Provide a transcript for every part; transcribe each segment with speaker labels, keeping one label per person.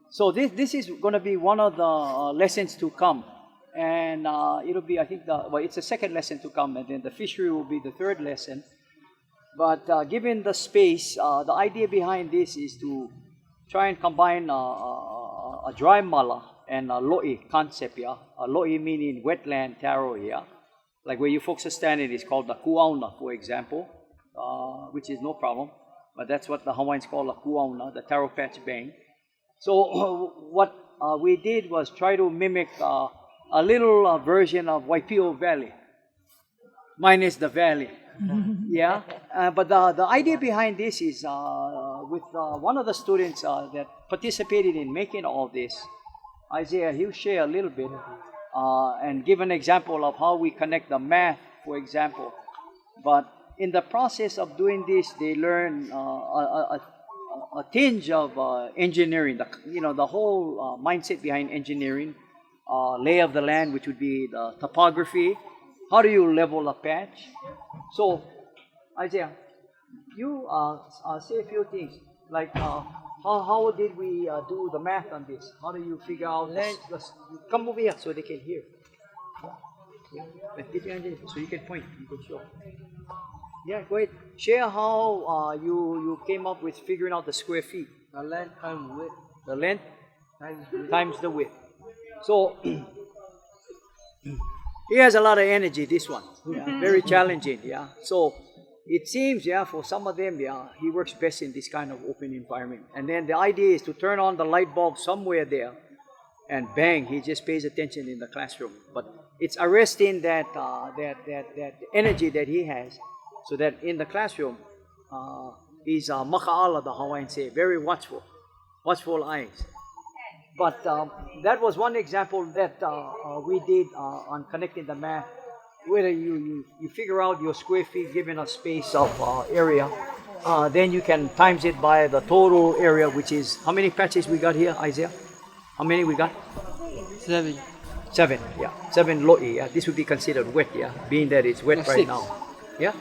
Speaker 1: So this is going to be one of the lessons to come. And it'll be, I think, it's the second lesson to come, and then the fishery will be the third lesson. But given the space, the idea behind this is to try and combine a dry mala and a lo'i concept, yeah. A lo'i meaning wetland taro, yeah. Like where you folks are standing is called the Pu'uhonua, for example, which is no problem. But that's what the Hawaiians call a Pu'uhonua, the taro patch bang. So what we did was try to mimic a little version of Waipio Valley, minus the valley. Yeah, but the idea behind this is with one of the students that participated in making all this, Isaiah, he'll share a little bit and give an example of how we connect the math, for example. But in the process of doing this, they learn a tinge of engineering, the whole mindset behind engineering, lay of the land, which would be the topography. How do you level a patch? So, Isaiah, you say a few things, like how did we do the math on this? How do you figure out come over here so they can hear. So you can point, you can show. Yeah, go ahead. Share how you came up with figuring out the square feet.
Speaker 2: The length times width.
Speaker 1: The length times the width. So, he has a lot of energy, this one. Yeah, very challenging, yeah. So, it seems, yeah, for some of them, yeah, he works best in this kind of open environment. And then the idea is to turn on the light bulb somewhere there, and bang, he just pays attention in the classroom. But it's arresting that energy that he has, so that in the classroom, he's maka'ala, the Hawaiians say, very watchful eyes. But that was one example that we did on connecting the math. Whether you figure out your square feet given a space of area, then you can times it by the total area, which is, how many patches we got here, Isaiah? How many we got?
Speaker 2: 7.
Speaker 1: 7, yeah. 7 lo'i, yeah. This would be considered wet, yeah, being that it's wet right
Speaker 2: 6.
Speaker 1: now. Yeah,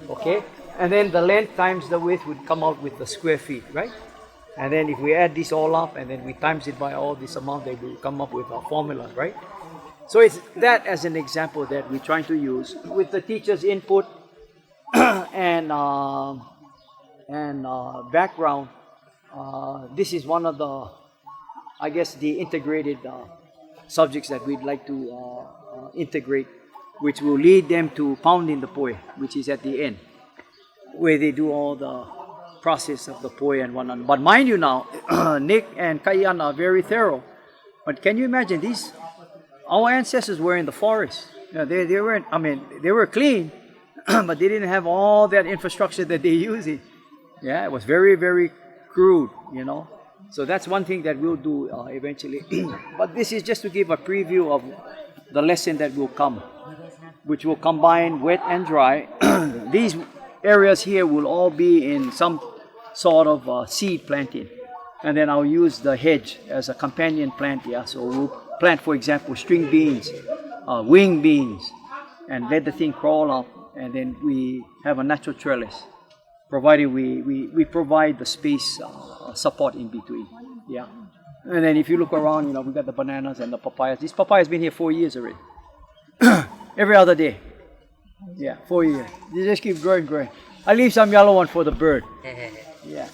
Speaker 1: okay. And then the length times the width would come out with the square feet, right? And then if we add this all up and then we times it by all this amount, they will come up with a formula, right? So it's that as an example that we're trying to use with the teacher's input and background. This is one of the, I guess, the integrated subjects that we'd like to integrate, which will lead them to pounding the poi, which is at the end, where they do all the process of the poi and whatnot. But mind you now, Nick and Kaian are very thorough. But can you imagine these? Our ancestors were in the forest. They weren't, I mean, they were clean, but they didn't have all that infrastructure that they're using. Yeah, it was very, very crude, you know. So that's one thing that we'll do eventually. But this is just to give a preview of the lesson that will come, which will combine wet and dry. These areas here will all be in some sort of seed planting. And then I'll use the hedge as a companion plant, yeah. So we'll plant, for example, string beans, wing beans, and let the thing crawl up, and then we have a natural trellis, provided we provide the space support in between, yeah. And then if you look around, you know, we got the bananas and the papayas. This papaya has been here 4 years already. Every other day. Yeah, 4 years. They just keep growing. I leave some yellow one for the bird. Yeah.